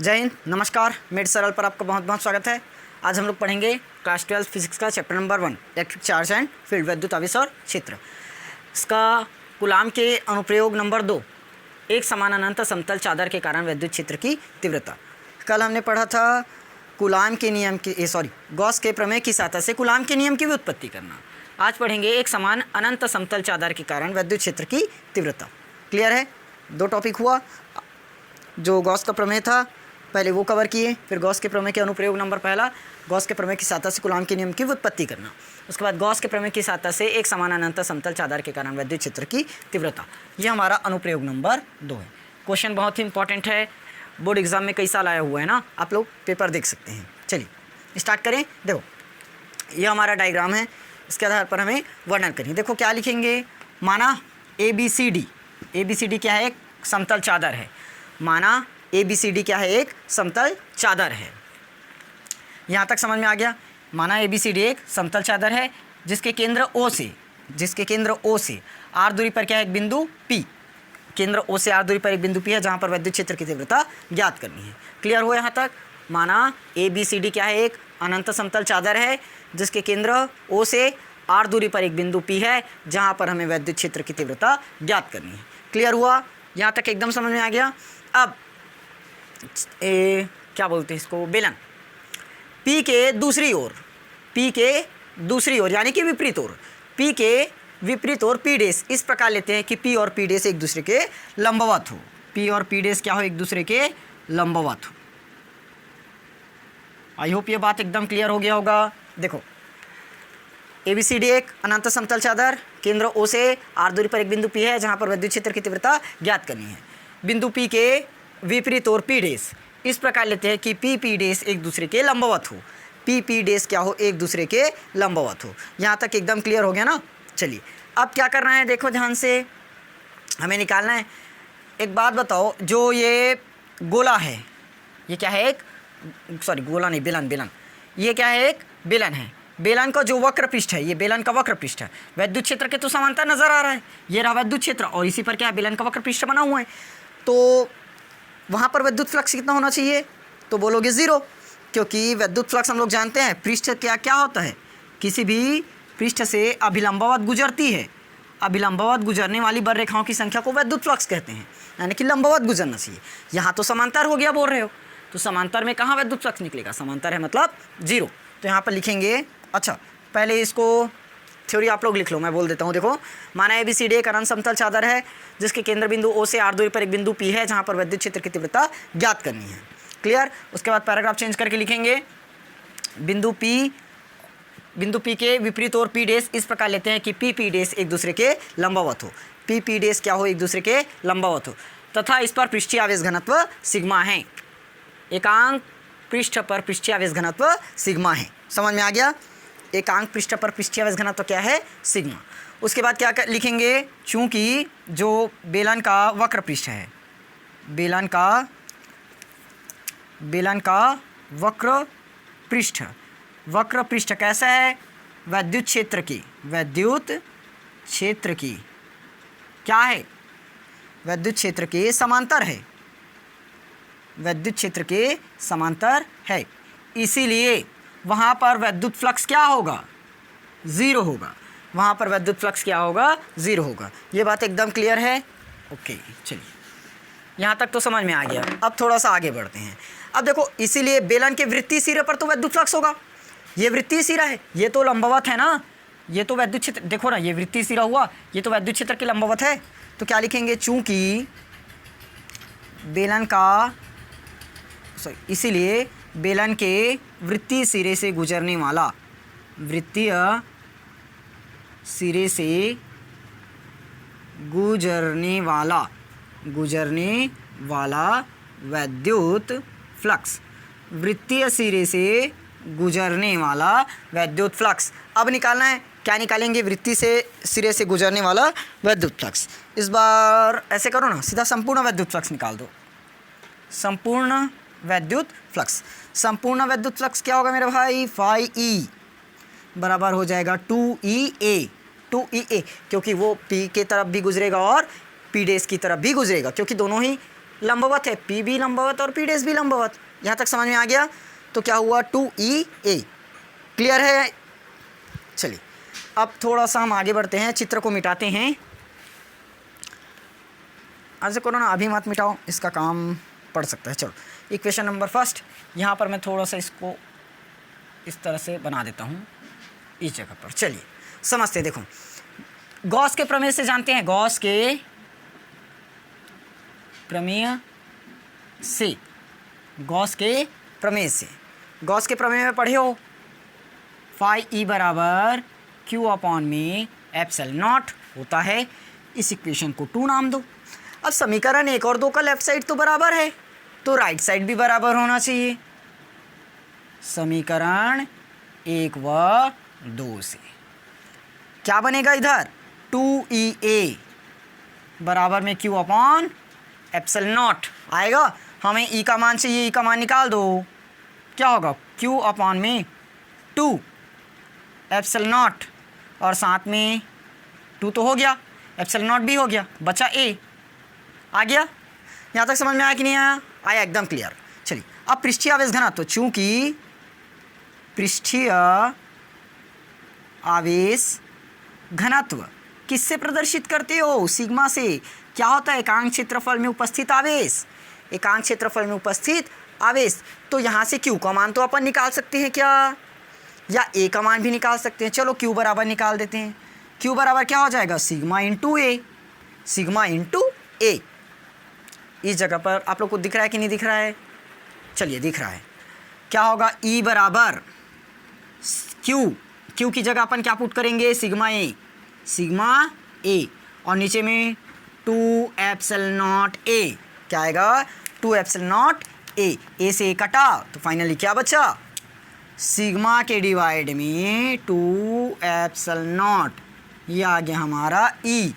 जय हिंद, नमस्कार। मेड सरल पर आपका बहुत बहुत स्वागत है। आज हम लोग पढ़ेंगे क्लास 12 फिजिक्स का chapter number 1 electric charge and field, विद्युत आवेश और क्षेत्र। इसका कूलाम के अनुप्रयोग नंबर 2, एक समान अनंत समतल चादर के कारण विद्युत क्षेत्र की तीव्रता। कल हमने पढ़ा था कूलाम के नियम की गॉस के प्रमेय की सहायता से कूलाम के नियम की व्युत्पत्ति करना। आज पढ़ेंगे एक समान अनंत समतल चादर के कारण विद्युत क्षेत्र की तीव्रता। क्लियर है? 2 टॉपिक हुआ। जो गॉस का प्रमेय था पहले वो कवर किए, फिर गॉस के प्रमेय के अनुप्रयोग नंबर पहला, गॉस के प्रमेय की सहायता से कूलाम के नियम की व्युत्पत्ति करना। उसके बाद गॉस के प्रमेय की सहायता से एक समान अनंत समतल चादर के कारण विद्युत क्षेत्र की तीव्रता। ये हमारा अनुप्रयोग नंबर 2 है। क्वेश्चन बहुत ही इंपॉर्टेंट है, बोर्ड एग्जाम में कई साल आया हुआ है ना, आप लोग पेपर देख सकते हैं। चलिए स्टार्ट करें। देखो ये हमारा डायग्राम है, इसके आधार पर हमें वर्णन करें। देखो क्या लिखेंगे, माना ABCD क्या है, एक समतल चादर है। माना ABCD क्या है, एक समतल चादर है। यहाँ तक समझ में आ गया। माना ABCD एक समतल चादर है जिसके केंद्र O से R दूरी पर क्या है, एक बिंदु P। केंद्र O से R दूरी पर एक बिंदु P है जहाँ पर विद्युत क्षेत्र की तीव्रता ज्ञात करनी है। क्लियर हो यहाँ तक? माना ABCD क्या है, एक अनंत समतल चादर है जिसके केंद्र O से R दूरी पर एक बिंदु P है जहाँ पर हमें विद्युत क्षेत्र की तीव्रता ज्ञात करनी है। क्लियर हुआ? यहाँ तक एकदम समझ में आ गया। अब क्या बोलते हैं इसको, बेलन P के दूसरी ओर यानी कि विपरीत ओर, P के विपरीत ओर P डैश इस प्रकार लेते हैं कि P और P डैश एक दूसरे के लंबवत हो। P और P डैश क्या हो, एक दूसरे के लंबवत हो। आई होप ये बात एकदम क्लियर हो गया होगा। देखो ABCD एक अनंत समतल चादर, केंद्र O से R दूरी पर एक बिंदु P है जहाँ पर विद्युत क्षेत्र की तीव्रता ज्ञात करनी है। बिंदु P के विपरीत ओर P डैश इस प्रकार लेते हैं कि P डैश एक दूसरे के लंबवत हो। P डैश क्या हो, एक दूसरे के लंबवत हो। यहाँ तक एकदम क्लियर हो गया ना। चलिए अब क्या करना है, देखो ध्यान से हमें निकालना है। एक बात बताओ, जो ये गोला है ये क्या है, एक गोला नहीं, बेलन। ये क्या है, एक बेलन है। बेलन का जो वक्र पृष्ठ है, ये बेलन का वक्र पृष्ठ है। विद्युत क्षेत्र के तो समांतर नजर आ रहा है, ये रहा विद्युत क्षेत्र और इसी पर क्या है, बेलन का वक्र पृष्ठ बना हुआ है। तो वहाँ पर विद्युत फ्लक्स कितना होना चाहिए, तो बोलोगे 0, क्योंकि विद्युत फ्लक्स हम लोग जानते हैं पृष्ठ क्या होता है, किसी भी पृष्ठ से अभिलंबवत गुजरती है। अभिलंबवत गुजरने वाली बर रेखाओं की संख्या को विद्युत फ्लक्स कहते हैं, यानी कि लंबवत गुजरना चाहिए। यहाँ तो समांतर हो गया बोल रहे हो, तो समांतर में कहाँ विद्युत फ्लक्स निकलेगा, समांतर है मतलब 0। तो यहाँ पर लिखेंगे, अच्छा पहले इसको थ्योरी आप लोग लिख लो, मैं बोल देता हूँ। देखो माना ABCD एक अनंत समतल चादर है जिसके केंद्र बिंदु O से R दूरी पर एक बिंदु P है जहाँ पर विद्युत क्षेत्र की तीव्रता ज्ञात करनी है। क्लियर? उसके बाद पैराग्राफ चेंज करके लिखेंगे, बिंदु P के विपरीत ओर P डैश इस प्रकार लेते हैं कि P डैश एक दूसरे के लंबवत हो। P डैश क्या हो, एक दूसरे के लंबवत हो, तथा इस पर पृष्ठीय आवेश घनत्व सिग्मा है। एकांक पृष्ठ पर पृष्ठीय आवेश घनत्व सिग्मा है। समझ में आ गया? एकांक पृष्ठ पर पृष्ठीय आवेश घनत्व क्या है, सिग्मा। उसके बाद क्या लिखेंगे, चूंकि जो बेलन का वक्र पृष्ठ है, बेलन का वक्र पृष्ठ कैसा है, विद्युत क्षेत्र की क्या है, विद्युत क्षेत्र के समांतर है, विद्युत क्षेत्र के समांतर है। इसीलिए वहाँ पर विद्युत फ्लक्स क्या होगा, 0 होगा। वहाँ पर विद्युत फ्लक्स क्या होगा, 0 होगा। ये बात एकदम क्लियर है? ओके, चलिए यहाँ तक तो समझ में आ गया। अब थोड़ा सा आगे बढ़ते हैं। अब देखो इसीलिए बेलन के वृत्तीय सिरे पर तो विद्युत फ्लक्स होगा। ये वृत्तीय सिरा है, ये तो लंबवत है ना, ये तो विद्युत क्षेत्र, देखो ना ये वृत्तीय सिरा हुआ, ये तो विद्युत क्षेत्र के लंबवत है। तो क्या लिखेंगे, चूँकि बेलन का इसीलिए बेलन के वृत्तीय सिरे से गुजरने वाला विद्युत फ्लक्स, वृत्तीय सिरे से गुजरने वाला विद्युत फ्लक्स। अब निकालना है, क्या निकालेंगे, वृत्तीय सिरे से गुजरने वाला विद्युत फ्लक्स। इस बार ऐसे करो ना, सीधा संपूर्ण विद्युत फ्लक्स निकाल दो। संपूर्ण विद्युत फ्लक्स क्या होगा मेरे भाई, फाई E बराबर हो जाएगा 2EA, क्योंकि वो P के तरफ भी गुजरेगा और P डैश की तरफ भी गुजरेगा, क्योंकि दोनों ही लंबवत है, पी भी लंबवत और पी डैश भी लंबवत। यहाँ तक समझ में आ गया? तो क्या हुआ 2EA। क्लियर है? चलिए अब थोड़ा सा हम आगे बढ़ते हैं, चित्र को मिटाते हैं। ऐसे करो ना, अभी मत मिटाओ, इसका काम पड़ सकता है। चलो इक्वेशन नंबर फर्स्ट, यहाँ पर मैं थोड़ा सा इसको इस तरह से बना देता हूँ इस जगह पर। चलिए समझते, देखो गॉस के प्रमेय से जानते हैं, गॉस के प्रमेय से, गॉस के प्रमेय से, गॉस के प्रमेय में पढ़े हो फाई ई बराबर क्यू अपॉन में एप्सिलॉन नॉट होता है। इस इक्वेशन को 2 नाम दो। अब समीकरण 1 और 2 का लेफ्ट साइड तो बराबर है, तो राइट साइड भी बराबर होना चाहिए। समीकरण 1 व 2 से क्या बनेगा? इधर 2EA बराबर में क्यू अपॉन एप्सिलॉन नॉट आएगा। हमें ई का मान चाहिए, ई का मान निकाल दो। क्या होगा? क्यू अपॉन में 2 एप्सिलॉन नॉट, और साथ में 2 तो हो गया, एप्सिलॉन नॉट भी हो गया, बचा ए। आ गया? यहाँ तक समझ में आया कि नहीं आया? आया, एकदम क्लियर। चलिए अब पृष्ठीय आवेश घनत्व, चूंकि पृष्ठीय आवेश घनत्व किससे प्रदर्शित करते हो? सिग्मा से। क्या होता है? एकांक क्षेत्रफल में उपस्थित आवेश, एकांक क्षेत्रफल में उपस्थित आवेश। तो यहाँ से क्यू का मान तो अपन निकाल सकते हैं क्या, या ए का मान भी निकाल सकते हैं। चलो क्यू बराबर निकाल देते हैं। क्यू बराबर क्या हो जाएगा? सिग्मा इंटू ए, सिग्मा इंटू ए। इस जगह पर आप लोग को दिख रहा है कि नहीं दिख रहा है? चलिए दिख रहा है। क्या होगा? ई बराबर क्यू, क्यू की जगह अपन क्या पुट करेंगे? सिग्मा ए, सिग्मा ए, और नीचे में 2 एप्सिलॉन नॉट ए। क्या आएगा? 2 एप्सिलॉन नॉट ए। ए से ए कटा तो फाइनली क्या बचा? सिग्मा के डिवाइड में 2 एप्सिलॉन नॉट। ये आ गया हमारा ई।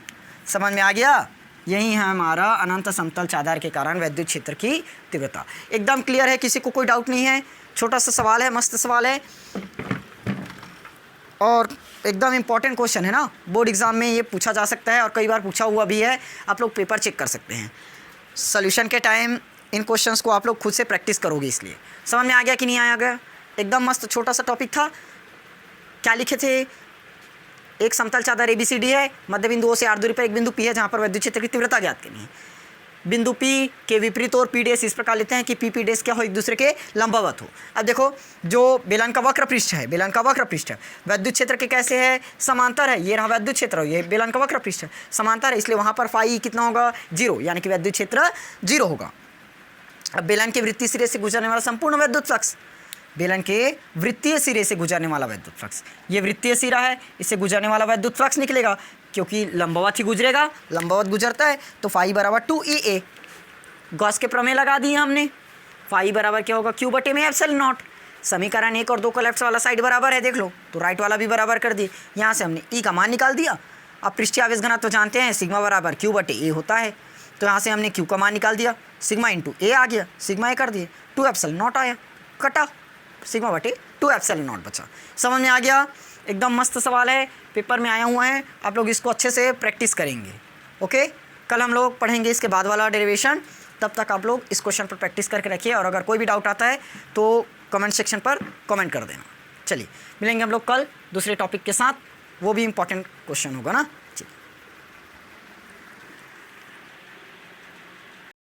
समझ में आ गया? यही है हमारा अनंत समतल चादर के कारण वैद्युत क्षेत्र की तीव्रता। एकदम क्लियर है, किसी को कोई डाउट नहीं है? छोटा सा सवाल है, मस्त सवाल है और एकदम इम्पॉर्टेंट क्वेश्चन है ना, बोर्ड एग्जाम में ये पूछा जा सकता है और कई बार पूछा हुआ भी है। आप लोग पेपर चेक कर सकते हैं। सॉल्यूशन के टाइम इन क्वेश्चंस को आप लोग खुद से प्रैक्टिस करोगे, इसलिए समझ में आ गया कि नहीं आया गया? एकदम मस्त छोटा सा टॉपिक था। क्या लिखे थे? एक समतल चादर ABCD है, मध्य बिंदु O से r दूरी पर एक बिंदु P है जहाँ पर विद्युत क्षेत्र की तीव्रता ज्ञात करनी है। बिंदु P के विपरीत और P डैश इस प्रकार लेते हैं कि P डैश क्या हो? एक दूसरे के लंबवत हो। अब देखो जो बेलन का वक्र पृष्ठ है, बेलन का वक्र पृष्ठ विद्युत क्षेत्र के कैसे है? समांतर है। ये रहा विद्युत क्षेत्र, ये बेलन का वक्र पृष्ठ है, समांतर है, इसलिए वहाँ पर फाई कितना होगा? 0, यानी कि विद्युत क्षेत्र 0 होगा। अब बेलन के वृत्तीय सिरे से गुजरने वाला संपूर्ण विद्युत फ्लक्स, बेलन के वृत्तीय सिरे से गुजरने वाला विद्युत फ्लक्स, ये वृत्तीय सिरा है, इससे गुजरने वाला विद्युत फ्लक्स निकलेगा, क्योंकि लंबवत ही गुजरेगा, लंबवत गुजरता है। तो फाई बराबर 2EA। गॉस के प्रमेय लगा दिए हमने। फाई बराबर क्या होगा? क्यू बटे में एप्सिलॉन नॉट। समीकरण 1 और 2 का लेफ्ट वाला साइड बराबर है, देख लो, तो राइट वाला भी बराबर कर दिए। यहाँ से हमने ई का मान निकाल दिया। अब पृष्ठीय आवेश घनत्व तो जानते हैं, सिग्मा बराबर क्यू बटे ए होता है, तो यहाँ से हमने क्यू का मान निकाल दिया, सिग्मा इंटू ए आ गया, सिग्मा ए कर दिए, 2 एप्सिलॉन नॉट आया, कटा, सिग्मा बटे 2 एप्सिलॉन नॉट बचा। समझ में आ गया? एकदम मस्त सवाल है, पेपर में आया हुआ है, आप लोग इसको अच्छे से प्रैक्टिस करेंगे। ओके, कल हम लोग पढ़ेंगे इसके बाद वाला डेरिवेशन। तब तक आप लोग इस क्वेश्चन पर प्रैक्टिस करके रखिए, और अगर कोई भी डाउट आता है तो कमेंट सेक्शन पर कमेंट कर देना। चलिए मिलेंगे हम लोग कल दूसरे टॉपिक के साथ, वो भी इम्पॉर्टेंट क्वेश्चन होगा ना।